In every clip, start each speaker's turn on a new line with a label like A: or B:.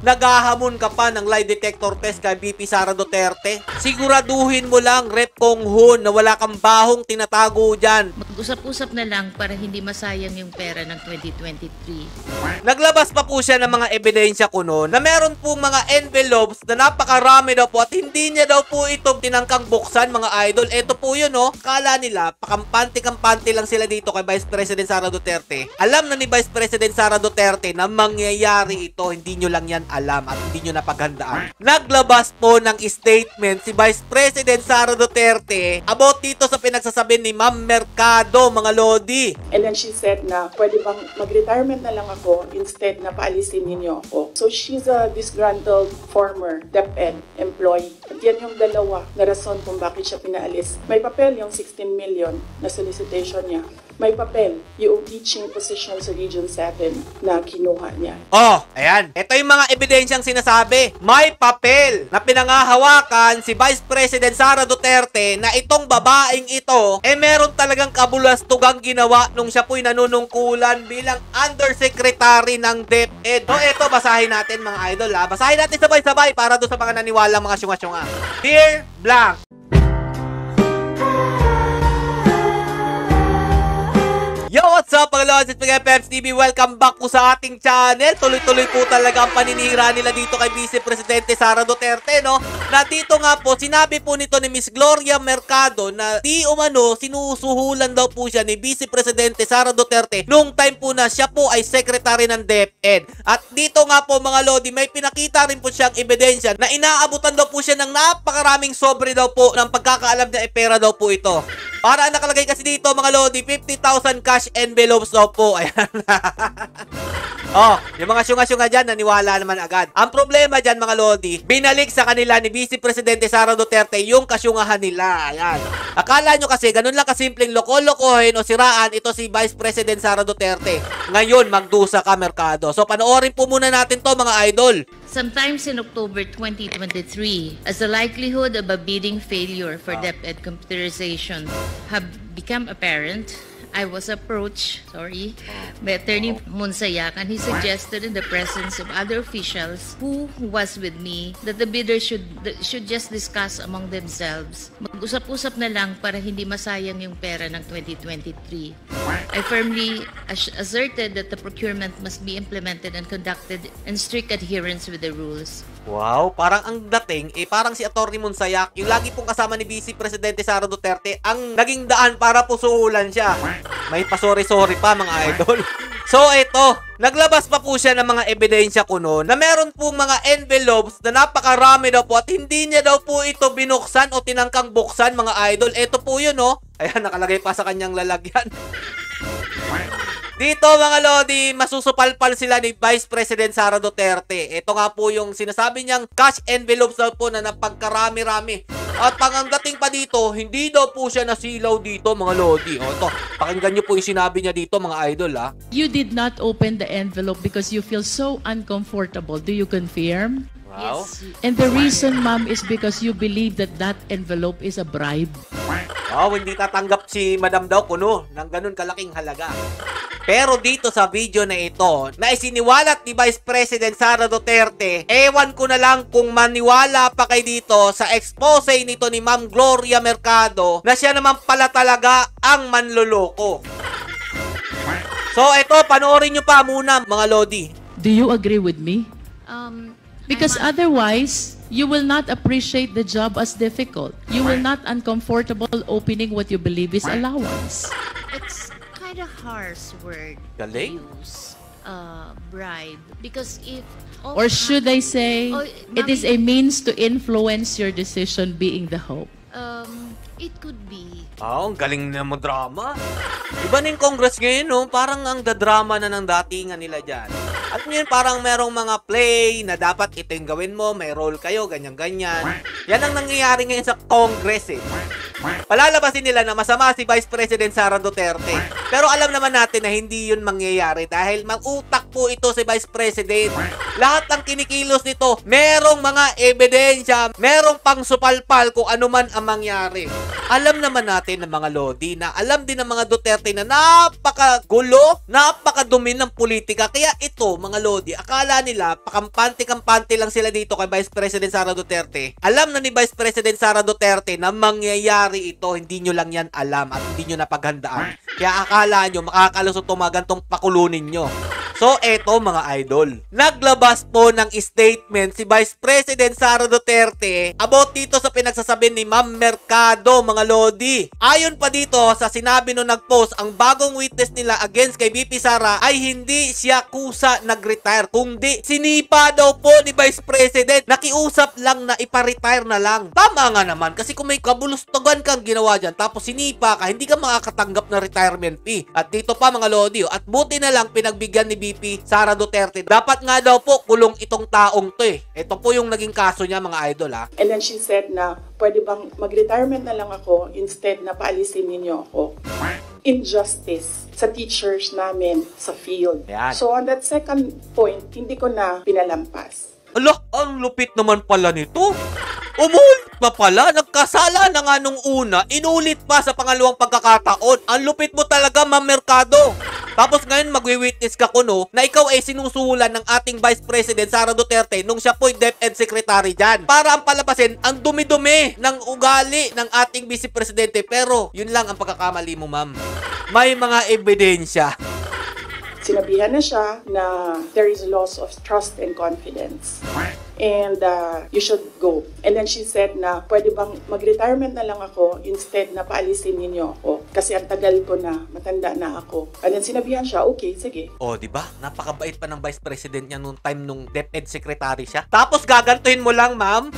A: naghahamon ka pa ng lie detector test kay VP Sara Duterte? Siguraduhin mo lang, Rep Kong Hoon, na wala kang bahong tinatago dyan.
B: Mag-usap-usap na lang para hindi masayang yung pera ng 2023.
A: Naglabas pa po siya ng mga ebidensya kuno na meron pong mga envelopes na napakarami daw po at hindi niya daw po ito tinangkang buksan, mga idol. Ito po yun, no? Kala nila, pakampante-kampante lang sila dito kay Vice President Sara Duterte. Alam na ni Vice President Sara Duterte na mangyayari ito, hindi nyo lang yan alam at hindi nyo napaghandaan. Naglabas po ng statement si Vice President Sara Duterte about dito sa pinagsasabi ni Ma'am Mercado, mga lodi.
C: And then she said na pwede bang mag-retirement na lang ako instead na paalisin ninyo ako. So she's a disgruntled former DepEd employee. At yan yung dalawa na rason kung bakit siya pinaalis. May papel yung 16 million na solicitation niya. May papel yung teaching position sa Region 7 na kinuha niya.
A: Oh, ayan. Ito yung mga ebidensyang sinasabi. May papel na pinangahawakan si Vice President Sara Duterte na itong babaeng ito, meron talagang kabulastugang ginawa nung siya po'y nanunungkulan bilang Undersecretary ng DepEd. So, ito, basahin natin mga idol, ha. Basahin natin sabay-sabay para doon sa mga naniwalang mga syunga-syunga. Dear Blank, yo, what's up mga lods? It's Peps TV. Welcome back po sa ating channel. Tuloy-tuloy po talaga ang paninira nila dito kay Vice Presidente Sara Duterte, no? Na dito nga po, sinabi po nito ni Miss Gloria Mercado na di umano, sinusuhulan daw po siya ni Vice Presidente Sara Duterte nung time po na siya po ay Secretary ng DepEd. At dito nga po mga lodi, may pinakita rin po siyang ebidensya na inaabutan daw po siya ng napakaraming sobre daw po ng pagkakaalam na pera daw po ito. Para nakalagay kasi dito mga lodi, 50,000 cash envelopes daw po. Ayan. Oh, yung mga syunga-syunga dyan, naniwala naman agad. Ang problema dyan mga lodi, binalik sa kanila ni Vice Presidente Sara Duterte yung kasyungahan nila. Ayan. Akala nyo kasi, ganun lang kasimpleng loko-lokohin o siraan ito si Vice President Sara Duterte. Ngayon, magdusa ka, Mercado. So, panoorin po muna natin to mga idol.
B: Sometimes in October 2023, as the likelihood of a bidding failure for DepEd computerization have become apparent, I was approached, by Attorney Monsayak, and he suggested in the presence of other officials who was with me that the bidders should just discuss among themselves. Mag-usap-usap na lang para hindi masayang yung pera ng 2023. I firmly asserted that the procurement must be implemented and conducted in strict adherence with the rules.
A: Wow, parang ang dating, parang si Atty. Monsayak, yung lagi pong kasama ni Vice Presidente Sara Duterte, ang naging daan para pusuhulan siya. May pasori-sori pa mga idol. So ito, naglabas pa po siya ng mga ebidensya kuno na meron pong mga envelopes na napakarami daw po at hindi niya daw po ito binuksan o tinangkang buksan mga idol. Ito po yun, no? Ayan, nakalagay pa sa kanyang lalagyan. Dito mga lodi, masusupalpal sila ni Vice President Sara Duterte. Ito nga po yung sinasabi niyang cash envelopes daw po na napagkarami-rami. At pang dating pa dito, hindi daw po siya nasilaw dito mga lodi. O ito, pakinggan niyo po yung sinabi niya dito mga idol, ha.
D: You did not open the envelope because you feel so uncomfortable. Do you confirm?
A: Wow.
B: Yes.
D: And the reason, ma'am, is because you believe that that envelope is a bribe.
A: Oh, hindi tatanggap si Madam daw kuno ng ganun kalaking halaga. Pero dito sa video na ito, na isiniwalat ni Vice President Sara Duterte, ewan ko na lang kung maniwala pa kayo dito sa expose nito ni Ma'am Gloria Mercado na siya naman pala talaga ang manloloko. So ito, panoorin nyo pa muna mga lodi.
D: Do you agree with me? Because
B: I'm
D: otherwise, you will not appreciate the job as difficult. You will not uncomfortable opening what you believe is allowance.
B: It's kind of harsh word
A: Galing.
B: to use, bribe. Because if...
D: Or should I say,
B: Oh,
D: it is a means to influence your decision being the hope.
B: It could be.
A: Ang galing na mo drama. Iba na yung Congress ngayon, no? Parang ang dadrama na ng datingan nila dyan. At ngayon parang merong mga play na dapat ito yung gawin mo, may role kayo, ganyan-ganyan. Yan ang nangyayari ngayon sa Congress, eh. Palalabasin nila na masama si Vice President Sara Duterte. Pero alam naman natin na hindi yun mangyayari dahil mag-utak po ito si Vice President. Lahat ng kinikilos nito, merong mga ebidensya, merong pang supalpal kung ano man ang mangyari. Alam naman natin ng mga Lodi na alam din ng mga Duterte na napakagulo, napakadumi ng politika. Kaya ito, mga Lodi, akala nila pakampante-kampante lang sila dito kay Vice President Sara Duterte. Alam na ni Vice President Sara Duterte na mangyayari ito, hindi nyo lang yan alam at hindi nyo napaghandaan. Kaya akala nyo makakalusot itong mga gantong pakulunin nyo. So, eto mga idol. Naglabas po ng statement si Vice President Sara Duterte about dito sa pinagsasabi ni Ma'am Mercado, mga Lodi. Ayon pa dito sa sinabi nung nag-post, ang bagong witness nila against kay VP Sara ay hindi siya kusa nag-retire, kundi sinipa daw po ni Vice President. Nakiusap lang na ipa-retire na lang. Tama nga naman, kasi kung may kabulustogan kang ginawa dyan, tapos sinipa ka, hindi ka makakatanggap na retirement fee. At dito pa mga Lodi, at buti na lang pinagbigyan ni VP Sara Duterte. Dapat nga daw po kulong itong taong to eh. Ito po yung naging kaso niya mga idol ha.
C: And then she said na, pwede bang mag-retirement na lang ako instead na paalisin ninyo ako? Injustice sa teachers namin sa field.
A: Yan.
C: So on that second point, hindi ko na pinalampas.
A: Ala, ang lupit naman pala nito. Umulit pa pala, nagkasala na nga nung una, inulit pa sa pangalawang pagkakataon. Ang lupit mo talaga, Ma'am Mercado. Tapos ngayon magwi-witness ka kuno na ikaw ay sinusulan ng ating Vice President Sara Duterte nung siya po'y DepEd Secretary dyan. Para ang palabasin, ang dumi-dumi ng ugali ng ating Vice Presidente. Pero yun lang ang pagkakamali mo, ma'am. May mga ebidensya.
C: Sinabihan na siya na there is loss of trust and confidence. And you should go. And then she said na pwede bang mag-retirement na lang ako instead na paalisin ninyo ako. Kasi ang tagal ko na, matanda na ako. And then sinabihan siya, okay, sige.
A: Oh, di ba? Napakabait pa ng Vice President niya nung time nung DepEd Secretary siya. Tapos gagantuhin mo lang, ma'am.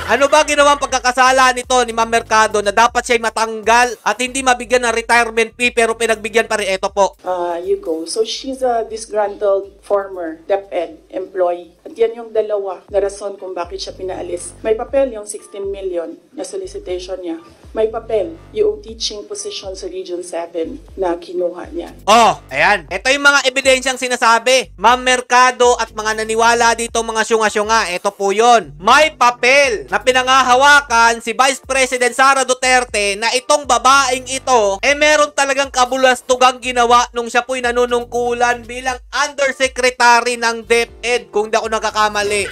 A: Ano ba ginawang pagkakasala nito ni Ma'am Mercado na dapat siya'y matanggal at hindi mabigyan ng retirement fee pero pinagbigyan pa rin? Ito po.
C: You go. So she's a disgruntled former DepEd employee. At yan yung dalawa na rason kung bakit siya pinaalis. May papel yung 16 million na solicitation niya. May papel yung teaching position sa Region 7 na kinuha niya.
A: Oh, ayan. Ito yung mga ebidensyang sinasabi. Ma'am Mercado at mga naniwala dito mga syunga-syunga. Ito po yun. May papel na pinangahawakan si Vice President Sara Duterte na itong babaeng ito meron talagang kabulastugang ginawa nung siya po'y nanunungkulan bilang Undersecretary ng DepEd kung di ako nakakamali.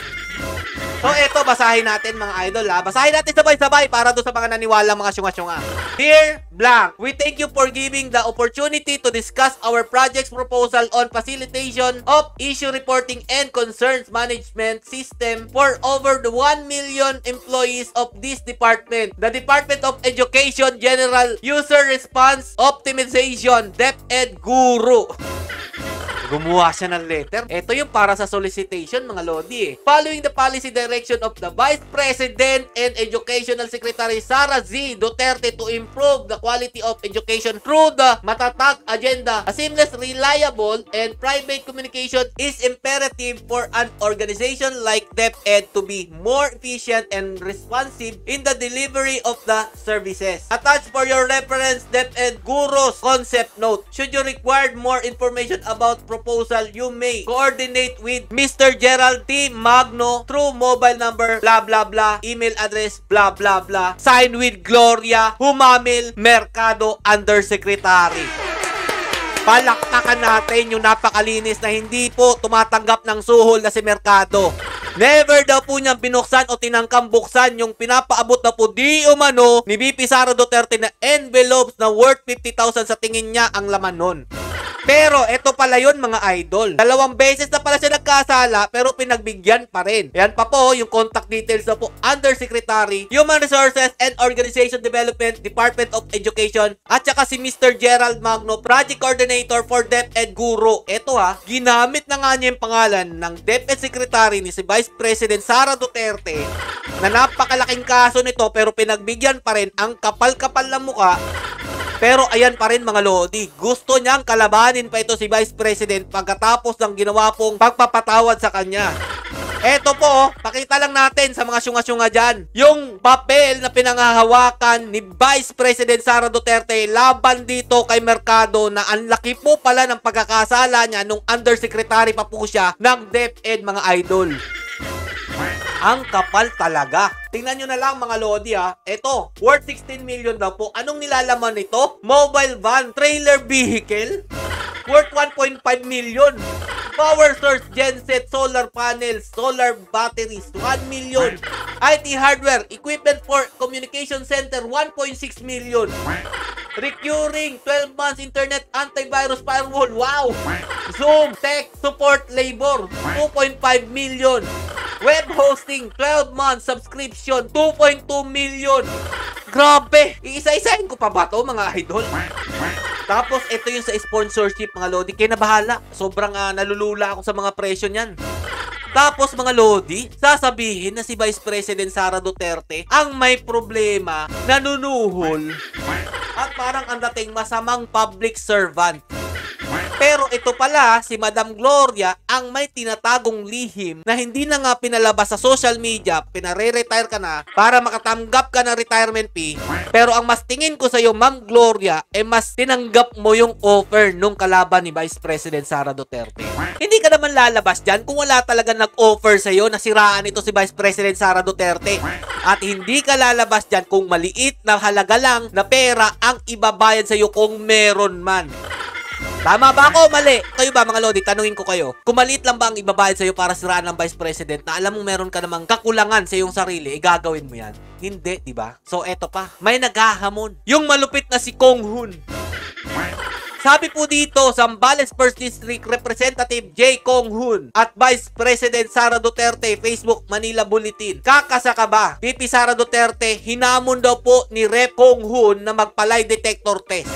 A: So, eto, basahin natin mga idol ha. Basahin natin sabay-sabay para doon sa mga naniwala mga syunga-syunga. Dear Blank, we thank you for giving the opportunity to discuss our project's proposal on facilitation of issue reporting and concerns management system for over the 1 million employees of this department. The Department of Education General User Response Optimization DepEd Guru. Gumawa siya ng letter. Ito yung para sa solicitation, mga Lodi eh. Following the policy direction of the Vice President and Educational Secretary Sara Z. Duterte to improve the quality of education through the Matatag agenda, a seamless, reliable, and private communication is imperative for an organization like DepEd to be more efficient and responsive in the delivery of the services. Attached for your reference, DepEd Guru's concept note. Should you require more information about proposal, you may coordinate with Mr. Gerald T. Magno through mobile number blah blah blah, email address blah blah blah, sign with Gloria Humamil Mercado Undersecretary. Palakpakan natin yung napakalinis na hindi po tumatanggap ng suhol na si Mercado. Never daw po niyang binuksan o tinangkang buksan yung pinapaabot na po di umano ni VP Sara Duterte na envelopes na worth 50,000 sa tingin niya ang laman nun. Pero eto pala yun mga idol. 2 beses na pala siya nagkasala pero pinagbigyan pa rin. Yan pa po yung contact details na po Undersecretary, Human Resources and Organization Development, Department of Education at saka si Mr. Gerald Magno, Project Coordinator for DepEd Guru. Eto ha, ginamit na nga niya yung pangalan ng DepEd Secretary ni si Vice President Sara Duterte na napakalaking kaso nito pero pinagbigyan pa rin. Ang kapal-kapal ng muka. Pero ayan pa rin mga Lodi, gusto niyang kalabanin pa ito si Vice President pagkatapos ng ginawa pong pagpapatawad sa kanya. Eto po, pakita lang natin sa mga syunga-syunga dyan, yung papel na pinangahawakan ni Vice President Sara Duterte laban dito kay Mercado na ang laki po pala ng pagkakasala niya nung Undersecretary pa po siya ng DepEd mga idol. Ang kapal talaga. Tingnan nyo na lang mga Lodi ha. Ito, worth 16 million daw po. Anong nilalaman nito? Mobile van, trailer vehicle, worth 1.5 million. Power source, genset, solar panels, solar batteries, 1 million. IT hardware, equipment for communication center, 1.6 million. Recurring, 12 months internet, antivirus firewall, wow! Zoom, tech, support, labor, 2.5 million. Web hosting, 12 months subscription, 2.2 million. Grabe! Iisa-isahin ko pa ba to mga idol? Tapos, ito yung sa sponsorship, mga Lodi. Kaya na bahala. Sobrang nalulula ako sa mga presyo niyan. Tapos, mga Lodi, sasabihin na si Vice President Sara Duterte ang may problema, nanunuhol, at parang ang dating masamang public servant. Pero ito pala, si Madam Gloria, ang may tinatagong lihim na hindi na nga pinalabas sa social media, pinare-retire ka na para makatanggap ka ng retirement fee. Pero ang mas tingin ko sa iyo, Ma'am Gloria, mas tinanggap mo yung offer nung kalaban ni Vice President Sara Duterte. Hindi ka naman lalabas dyan kung wala talaga nag-offer sa iyo na siraan ito si Vice President Sara Duterte. At hindi ka lalabas dyan kung maliit na halaga lang na pera ang ibabayad sa iyo kung meron man. Tama ba ako? Mali. Kayo ba mga Lodi? Tanungin ko kayo. Kung maliit lang ba ang ibabayad sa'yo para siraan ng Vice President na alam mo meron ka namang kakulangan sa iyong sarili, gagawin mo yan? Hindi, di ba? So, eto pa. May naghahamon. Yung malupit na si Kong Hun. Sabi po dito, Zambales 1st District Representative J. Kong Hun at Vice President Sara Duterte, Facebook Manila Bulletin. Kakasa ka ba? VP Sara Duterte, hinamon daw po ni Rep. Kong Hun na magpalay detector test.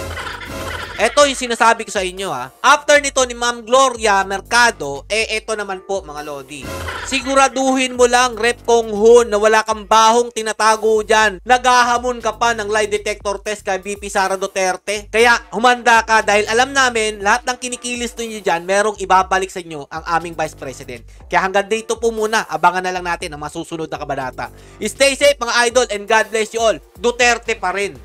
A: Ito yung sinasabi ko sa inyo ha. After nito ni Ma'am Gloria Mercado, ito naman po mga Lodi. Siguraduhin mo lang, Rep. Kong Hun, na wala kang bahong tinatago dyan. Naghahamon ka pa ng lie detector test kay VP Sara Duterte. Kaya humanda ka dahil alam namin, lahat ng kinikilis nyo dyan, merong ibabalik sa inyo ang aming Vice President. Kaya hanggang dito po muna, abangan na lang natin ang masusunod na kabanata. Stay safe mga idol and God bless you all. Duterte pa rin.